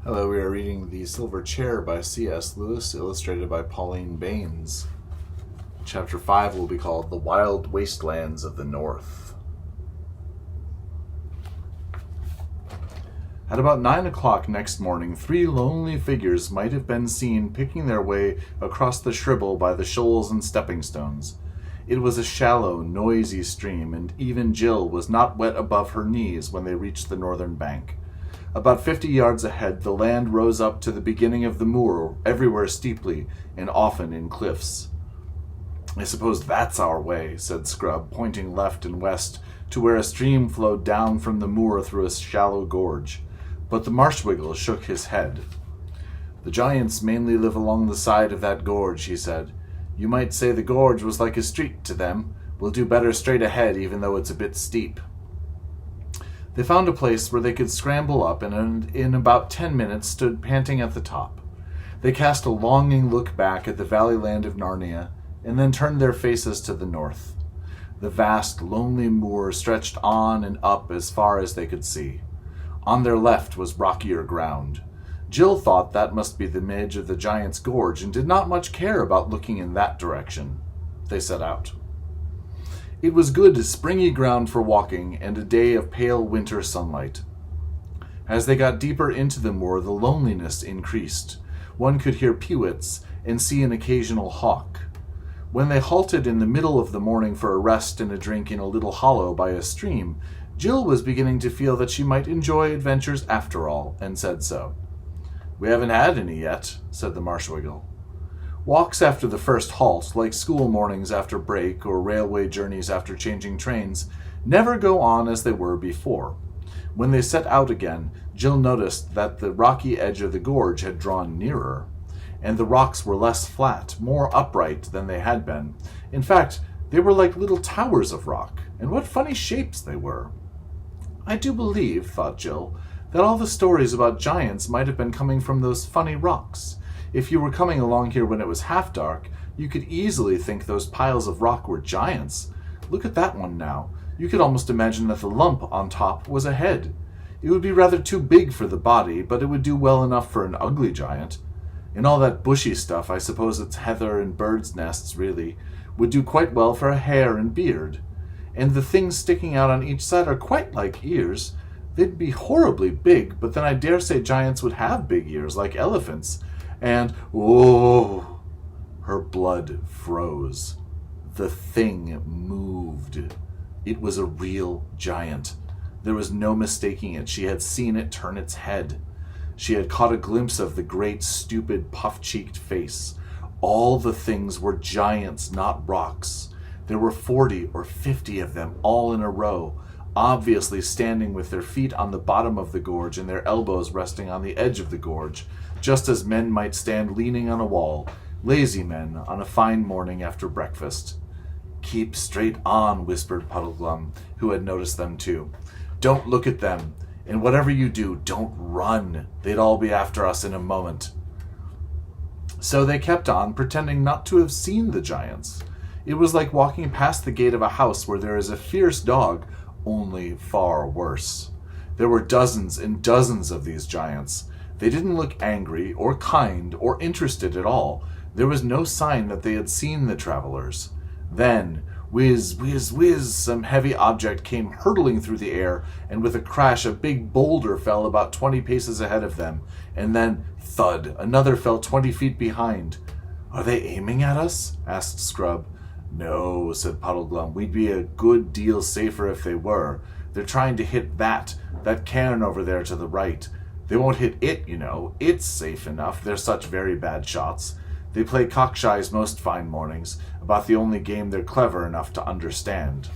Hello, we are reading The Silver Chair by C.S. Lewis, illustrated by Pauline Baynes. Chapter 5 will be called The Wild Wastelands of the North. At about 9 o'clock next morning, 3 lonely figures might have been seen picking their way across the Shribble by the shoals and stepping stones. It was a shallow, noisy stream, and even Jill was not wet above her knees when they reached the northern bank. About 50 yards ahead, the land rose up to the beginning of the moor, everywhere steeply, and often in cliffs. "I suppose that's our way," said Scrub, pointing left and west to where a stream flowed down from the moor through a shallow gorge. But the Marshwiggle shook his head. "The giants mainly live along the side of that gorge," he said. "You might say the gorge was like a street to them. We'll do better straight ahead, even though it's a bit steep." They found a place where they could scramble up, and in about 10 minutes stood panting at the top. They cast a longing look back at the valley land of Narnia, and then turned their faces to the north. The vast, lonely moor stretched on and up as far as they could see. On their left was rockier ground. Jill thought that must be the edge of the Giant's Gorge, and did not much care about looking in that direction. They set out. It was good, springy ground for walking, and a day of pale winter sunlight. As they got deeper into the moor, the loneliness increased. One could hear pewits and see an occasional hawk. When they halted in the middle of the morning for a rest and a drink in a little hollow by a stream, Jill was beginning to feel that she might enjoy adventures after all, and said so. "We haven't had any yet," said the Marshwiggle. Walks after the first halt, like school mornings after break or railway journeys after changing trains, never go on as they were before. When they set out again, Jill noticed that the rocky edge of the gorge had drawn nearer, and the rocks were less flat, more upright than they had been. In fact, they were like little towers of rock, and what funny shapes they were. "I do believe," thought Jill, "that all the stories about giants might have been coming from those funny rocks. If you were coming along here when it was half dark, you could easily think those piles of rock were giants. Look at that one now. You could almost imagine that the lump on top was a head. It would be rather too big for the body, but it would do well enough for an ugly giant. And all that bushy stuff, I suppose it's heather and birds' nests, really, would do quite well for a hair and beard. And the things sticking out on each side are quite like ears. They'd be horribly big, but then I dare say giants would have big ears, like elephants. And, oh," her blood froze. The thing moved. It was a real giant. There was no mistaking it. She had seen it turn its head. She had caught a glimpse of the great, stupid, puff-cheeked face. All the things were giants, not rocks. There were 40 or 50 of them, all in a row, obviously standing with their feet on the bottom of the gorge and their elbows resting on the edge of the gorge, just as men might stand leaning on a wall, lazy men, on a fine morning after breakfast. "Keep straight on," whispered Puddleglum, who had noticed them too. "Don't look at them, and whatever you do, don't run. They'd all be after us in a moment." So they kept on, pretending not to have seen the giants. It was like walking past the gate of a house where there is a fierce dog, only far worse. There were dozens and dozens of these giants. They didn't look angry, or kind, or interested at all. There was no sign that they had seen the travelers. Then, whiz, whiz, whiz, some heavy object came hurtling through the air, and with a crash a big boulder fell about 20 paces ahead of them, and then, thud, another fell 20 feet behind. "Are they aiming at us?" asked Scrub. "No," said Puddleglum. "We'd be a good deal safer if they were. They're trying to hit that cairn over there to the right. They won't hit it, you know. It's safe enough. They're such very bad shots. They play cockshies most fine mornings, about the only game they're clever enough to understand."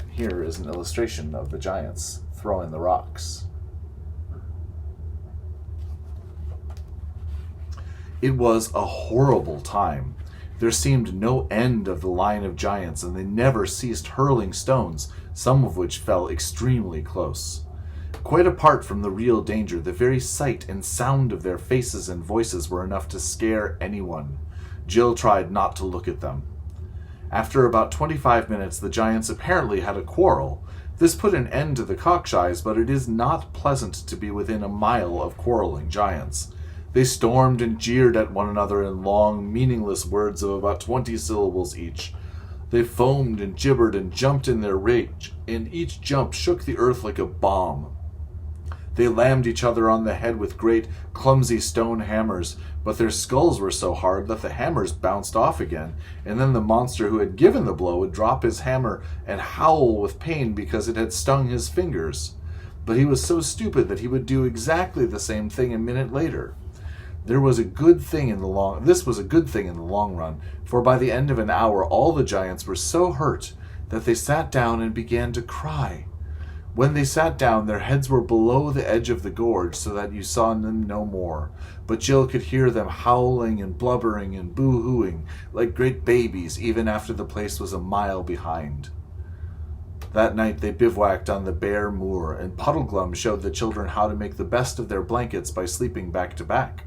Here is an illustration of the giants throwing the rocks. It was a horrible time. There seemed no end of the line of giants, and they never ceased hurling stones, some of which fell extremely close. Quite apart from the real danger, the very sight and sound of their faces and voices were enough to scare anyone. Jill tried not to look at them. After about 25 minutes, the giants apparently had a quarrel. This put an end to the cockshies, but it is not pleasant to be within a mile of quarreling giants. They stormed and jeered at one another in long, meaningless words of about 20 syllables each. They foamed and gibbered and jumped in their rage, and each jump shook the earth like a bomb. They lammed each other on the head with great, clumsy stone hammers, but their skulls were so hard that the hammers bounced off again, and then the monster who had given the blow would drop his hammer and howl with pain because it had stung his fingers. But he was so stupid that he would do exactly the same thing a minute later. This was a good thing in the long run, for by the end of an hour all the giants were so hurt that they sat down and began to cry. When they sat down, their heads were below the edge of the gorge so that you saw them no more, but Jill could hear them howling and blubbering and boo-hooing like great babies even after the place was a mile behind. That night they bivouacked on the bare moor, and Puddleglum showed the children how to make the best of their blankets by sleeping back to back.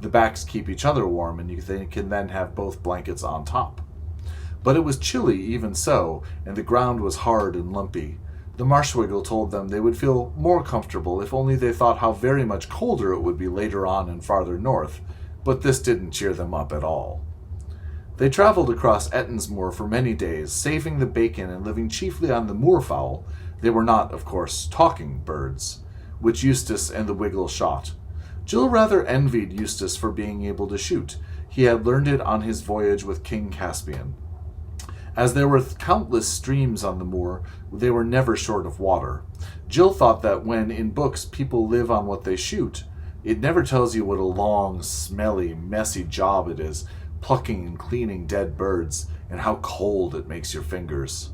The backs keep each other warm, and they can then have both blankets on top. But it was chilly even so, and the ground was hard and lumpy. The Marshwiggle told them they would feel more comfortable if only they thought how very much colder it would be later on and farther north, but this didn't cheer them up at all. They traveled across Ettonsmoor for many days, saving the bacon and living chiefly on the moorfowl. They were not, of course, talking birds, which Eustace and the Wiggle shot. Jill rather envied Eustace for being able to shoot. He had learned it on his voyage with King Caspian. As there were countless streams on the moor, they were never short of water. Jill thought that when, in books, people live on what they shoot, it never tells you what a long, smelly, messy job it is, plucking and cleaning dead birds, and how cold it makes your fingers.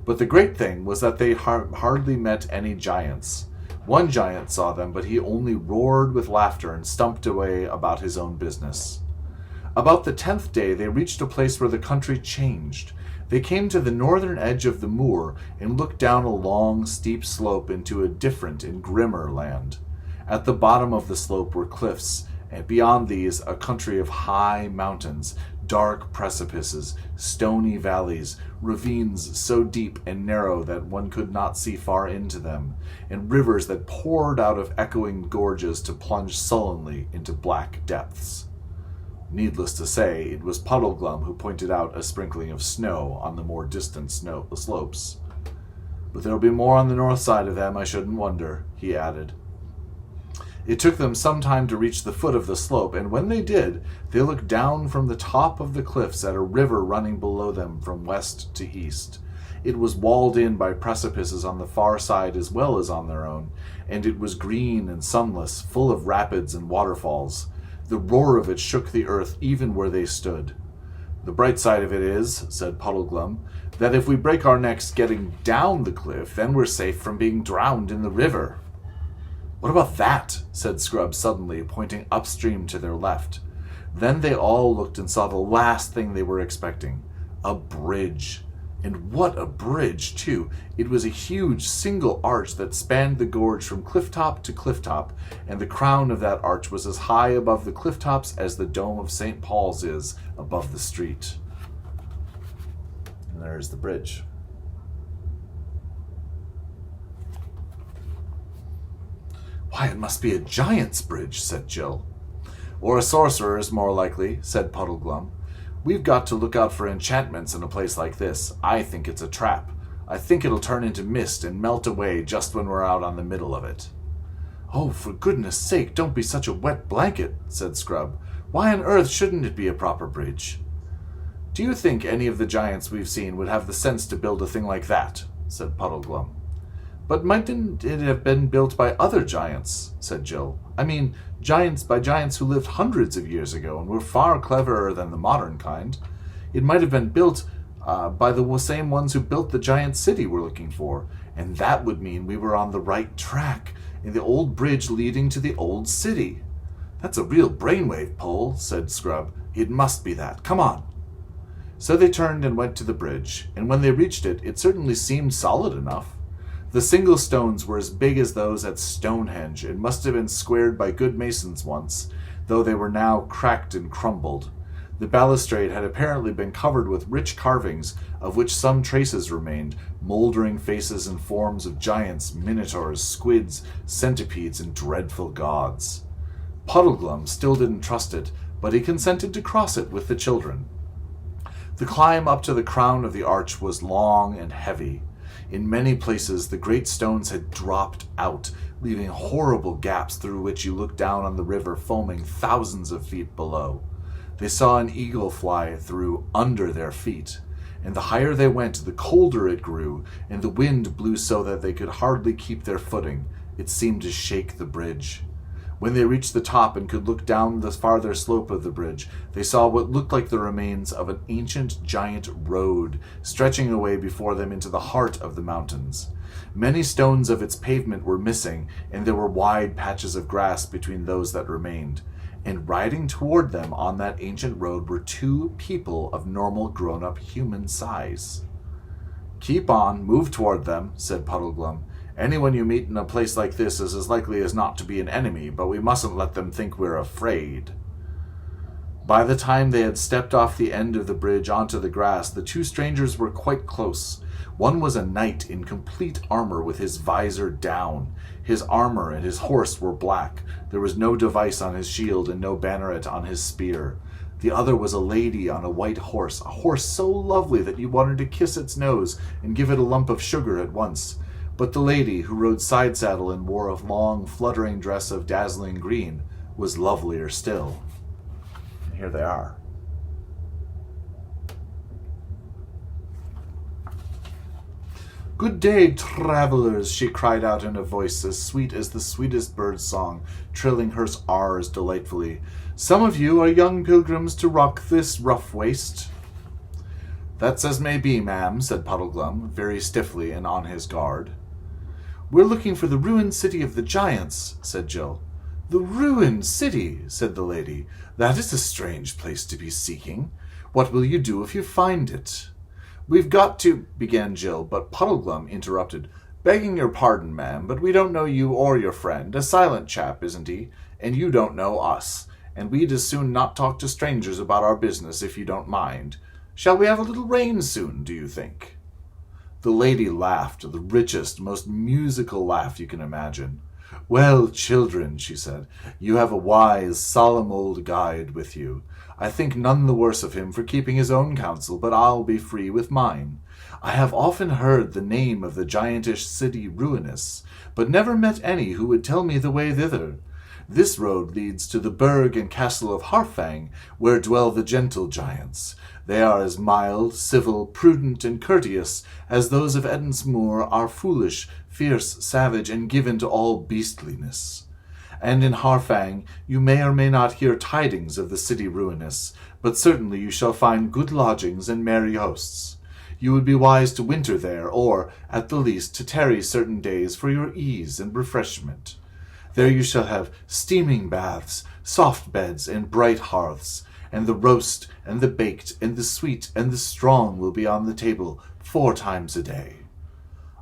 But the great thing was that they hardly met any giants. One giant saw them, but he only roared with laughter and stumped away about his own business. About the 10th day they reached a place where the country changed. They came to the northern edge of the moor and looked down a long, steep slope into a different and grimmer land. At the bottom of the slope were cliffs, and beyond these a country of high mountains, dark precipices, stony valleys, ravines so deep and narrow that one could not see far into them, and rivers that poured out of echoing gorges to plunge sullenly into black depths. Needless to say, it was Puddleglum who pointed out a sprinkling of snow on the more distant slopes. "But there'll be more on the north side of them, I shouldn't wonder," he added. It took them some time to reach the foot of the slope, and when they did, they looked down from the top of the cliffs at a river running below them from west to east. It was walled in by precipices on the far side as well as on their own, and it was green and sunless, full of rapids and waterfalls. The roar of it shook the earth even where they stood. "The bright side of it is," said Puddleglum, "that if we break our necks getting down the cliff, then we're safe from being drowned in the river." "What about that?" said Scrub suddenly, pointing upstream to their left. Then they all looked and saw the last thing they were expecting, a bridge. And what a bridge, too! It was a huge single arch that spanned the gorge from clifftop to clifftop, and the crown of that arch was as high above the clifftops as the dome of St. Paul's is above the street. And there's the bridge. "Why, it must be a giant's bridge," said Jill. "Or a sorcerer's, more likely," said Puddleglum. "We've got to look out for enchantments in a place like this. I think it's a trap. I think it'll turn into mist and melt away just when we're out on the middle of it." "Oh, for goodness sake, don't be such a wet blanket," said Scrub. "Why on earth shouldn't it be a proper bridge?" "Do you think any of the giants we've seen would have the sense to build a thing like that?" said Puddleglum. "But mightn't it have been built by other giants?" said Jill. "I mean, giants who lived hundreds of years ago and were far cleverer than the modern kind. It might have been built by the same ones who built the giant city we're looking for, and that would mean we were on the right track, in the old bridge leading to the old city." "That's a real brainwave, Pole," said Scrub. "It must be that. Come on." So they turned and went to the bridge, and when they reached it, it certainly seemed solid enough. The single stones were as big as those at Stonehenge, and must have been squared by good masons once, though they were now cracked and crumbled. The balustrade had apparently been covered with rich carvings, of which some traces remained, mouldering faces and forms of giants, minotaurs, squids, centipedes, and dreadful gods. Puddleglum still didn't trust it, but he consented to cross it with the children. The climb up to the crown of the arch was long and heavy. In many places the great stones had dropped out, leaving horrible gaps through which you looked down on the river foaming thousands of feet below. They saw an eagle fly through under their feet, and the higher they went, the colder it grew, and the wind blew so that they could hardly keep their footing. It seemed to shake the bridge. When they reached the top and could look down the farther slope of the bridge, they saw what looked like the remains of an ancient giant road stretching away before them into the heart of the mountains. Many stones of its pavement were missing, and there were wide patches of grass between those that remained. And riding toward them on that ancient road were two people of normal grown-up human size. "Keep on, move toward them," said Puddleglum. "Anyone you meet in a place like this is as likely as not to be an enemy, but we mustn't let them think we're afraid." By the time they had stepped off the end of the bridge onto the grass, the two strangers were quite close. One was a knight in complete armor with his visor down. His armor and his horse were black. There was no device on his shield and no banneret on his spear. The other was a lady on a white horse, a horse so lovely that you wanted to kiss its nose and give it a lump of sugar at once. But the lady, who rode side saddle and wore a long, fluttering dress of dazzling green, was lovelier still. And here they are. "Good day, travelers," she cried out in a voice as sweet as the sweetest bird's song, trilling her R's delightfully. "Some of you are young pilgrims to rock this rough waste." "That's as may be, ma'am," said Puddleglum, very stiffly and on his guard. "We're looking for the ruined city of the giants," said Jill. "The ruined city," said the lady. "That is a strange place to be seeking. What will you do if you find it?" "We've got to—" began Jill, but Puddleglum interrupted. "Begging your pardon, ma'am, but we don't know you or your friend. A silent chap, isn't he? And you don't know us. And we'd as soon not talk to strangers about our business, if you don't mind. Shall we have a little rain soon, do you think?" The lady laughed, the richest, most musical laugh you can imagine. "Well, children," she said, "you have a wise, solemn old guide with you. I think none the worse of him for keeping his own counsel, but I'll be free with mine. I have often heard the name of the giantish city Ruinous, but never met any who would tell me the way thither. This road leads to the burg and castle of Harfang, where dwell the gentle giants. They are as mild, civil, prudent, and courteous as those of Edensmoor are foolish, fierce, savage, and given to all beastliness. And in Harfang you may or may not hear tidings of the city Ruinous, but certainly you shall find good lodgings and merry hosts. You would be wise to winter there, or, at the least, to tarry certain days for your ease and refreshment. There you shall have steaming baths, soft beds, and bright hearths, and the roast, and the baked, and the sweet, and the strong will be on the table 4 times a day."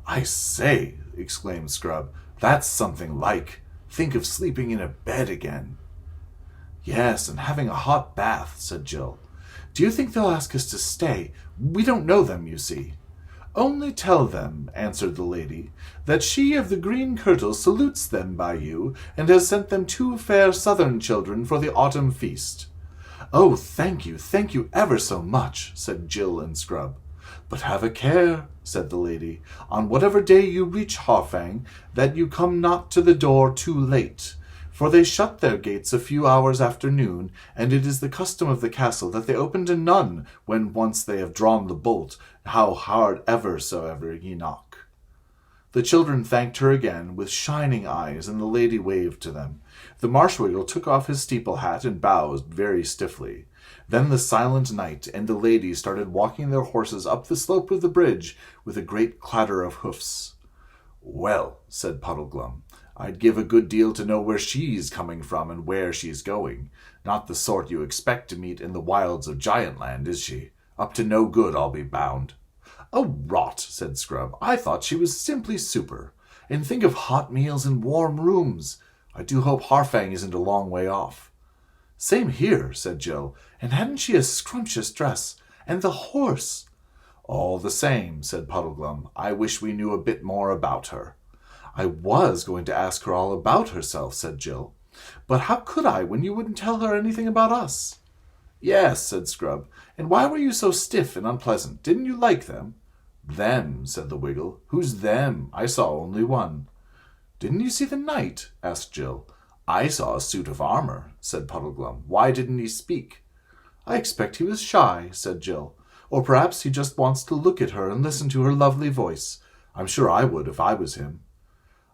"I say," exclaimed Scrub, "that's something like. Think of sleeping in a bed again." "Yes, and having a hot bath," said Jill. "Do you think they'll ask us to stay? We don't know them, you see." "Only tell them," answered the lady, "that she of the green kirtle salutes them by you, and has sent them 2 fair southern children for the autumn feast." "Oh, thank you ever so much," said Jill and Scrub. "But have a care," said the lady, "on whatever day you reach Harfang, that you come not to the door too late, for they shut their gates a few hours after noon, and it is the custom of the castle that they open to none when once they have drawn the bolt, how hard soever ye knock." The children thanked her again with shining eyes, and the lady waved to them. The Marshwiggle took off his steeple hat and bowed very stiffly. Then the silent knight and the lady started walking their horses up the slope of the bridge with a great clatter of hoofs. "Well," said Puddleglum, "I'd give a good deal to know where she's coming from and where she's going. Not the sort you expect to meet in the wilds of Giantland, is she? Up to no good, I'll be bound." "Oh, rot," said Scrub. "I thought she was simply super. And think of hot meals and warm rooms. I do hope Harfang isn't a long way off." "Same here," said Jill. "And hadn't she a scrumptious dress? And the horse!" "All the same," said Puddleglum, "I wish we knew a bit more about her." "I was going to ask her all about herself," said Jill. "But how could I when you wouldn't tell her anything about us?" "Yes," said Scrub. "And why were you so stiff and unpleasant? Didn't you like them?" "Them," said the Wiggle. "Who's them? I saw only one." "Didn't you see the knight?" asked Jill. "I saw a suit of armor," said Puddleglum. "Why didn't he speak?" "I expect he was shy," said Jill. "Or perhaps he just wants to look at her and listen to her lovely voice. I'm sure I would if I was him."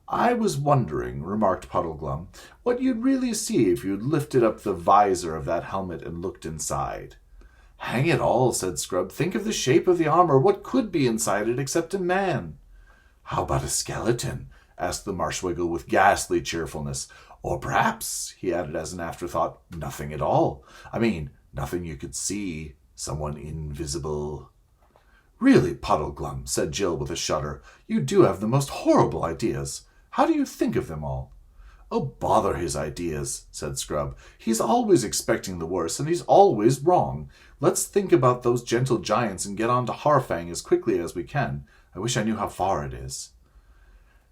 "I was wondering," remarked Puddleglum, "what you'd really see if you'd lifted up the visor of that helmet and looked inside." "Hang it all," said Scrub, "think of the shape of the armor. What could be inside it except a man?" "How about a skeleton?" asked the Marshwiggle with ghastly cheerfulness. "Or perhaps," he added as an afterthought, "nothing at all. I mean, nothing you could see. Someone invisible." "Really, Puddleglum," said Jill with a shudder, "you do have the most horrible ideas. How do you think of them all?" "Oh, bother his ideas," said Scrub. "He's always expecting the worst, and he's always wrong. Let's think about those gentle giants and get on to Harfang as quickly as we can. I wish I knew how far it is."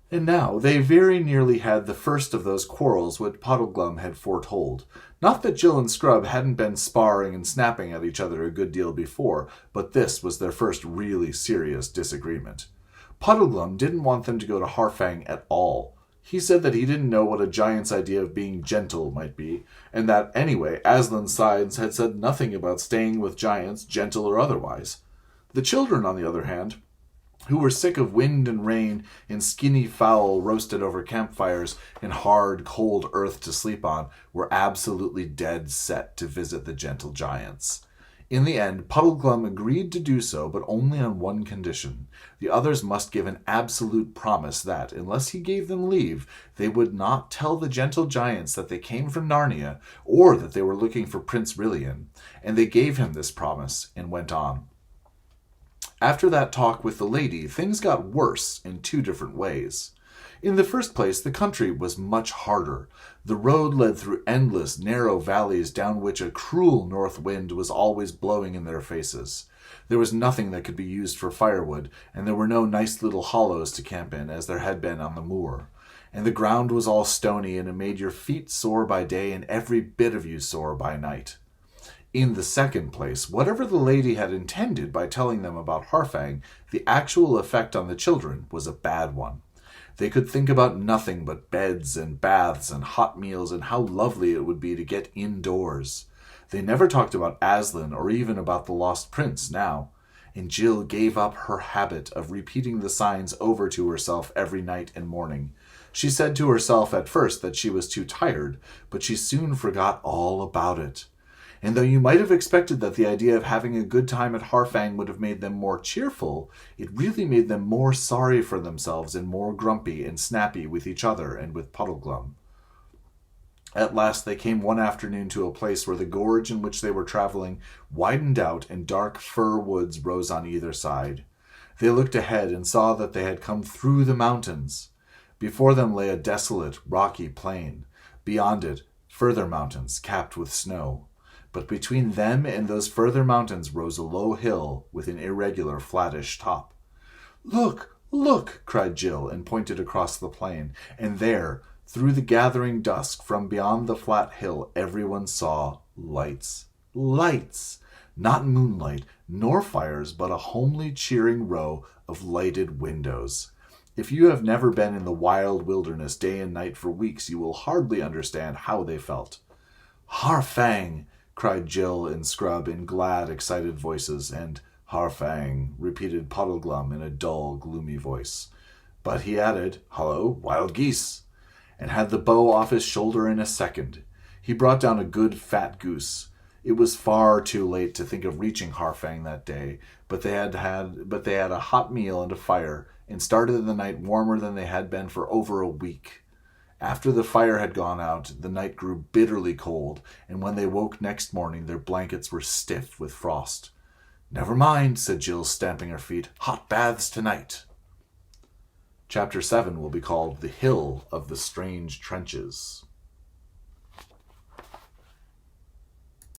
And now they very nearly had the first of those quarrels which Puddleglum had foretold. Not that Jill and Scrub hadn't been sparring and snapping at each other a good deal before, but this was their first really serious disagreement. Puddleglum didn't want them to go to Harfang at all. He said that he didn't know what a giant's idea of being gentle might be, and that, anyway, Aslan Sides had said nothing about staying with giants, gentle or otherwise. The children, on the other hand, who were sick of wind and rain and skinny fowl roasted over campfires and hard, cold earth to sleep on, were absolutely dead set to visit the gentle giants. In the end, Puddleglum agreed to do so, but only on one condition. The others must give an absolute promise that, unless he gave them leave, they would not tell the gentle giants that they came from Narnia, or that they were looking for Prince Rilian. And they gave him this promise, and went on. After that talk with the lady, things got worse in two different ways. In the first place, the country was much harder. The road led through endless, narrow valleys down which a cruel north wind was always blowing in their faces. There was nothing that could be used for firewood, and there were no nice little hollows to camp in, as there had been on the moor. And the ground was all stony, and it made your feet sore by day and every bit of you sore by night. In the second place, whatever the lady had intended by telling them about Harfang, the actual effect on the children was a bad one. They could think about nothing but beds and baths and hot meals and how lovely it would be to get indoors. They never talked about Aslan or even about the lost prince now, and Jill gave up her habit of repeating the signs over to herself every night and morning. She said to herself at first that she was too tired, but she soon forgot all about it. And though you might have expected that the idea of having a good time at Harfang would have made them more cheerful, it really made them more sorry for themselves and more grumpy and snappy with each other and with Puddleglum. At last they came one afternoon to a place where the gorge in which they were traveling widened out and dark fir woods rose on either side. They looked ahead and saw that they had come through the mountains. Before them lay a desolate, rocky plain. Beyond it, further mountains capped with snow. But between them and those further mountains rose a low hill with an irregular, flattish top. "Look, look!" cried Jill, and pointed across the plain. And there, through the gathering dusk, from beyond the flat hill, everyone saw lights. Lights! Not moonlight, nor fires, but a homely, cheering row of lighted windows. If you have never been in the wild wilderness day and night for weeks, you will hardly understand how they felt. "Harfang!" cried Jill and Scrub in glad, excited voices, and "Harfang," repeated Puddleglum in a dull, gloomy voice. But he added, "Hullo, wild geese," and had the bow off his shoulder in a second. He brought down a good fat goose. It was far too late to think of reaching Harfang that day, but they had a hot meal and a fire, and started the night warmer than they had been for over a week. After the fire had gone out, the night grew bitterly cold, and when they woke next morning, their blankets were stiff with frost. "Never mind," said Jill, stamping her feet. "Hot baths tonight." Chapter 7 will be called The Hill of the Strange Trenches.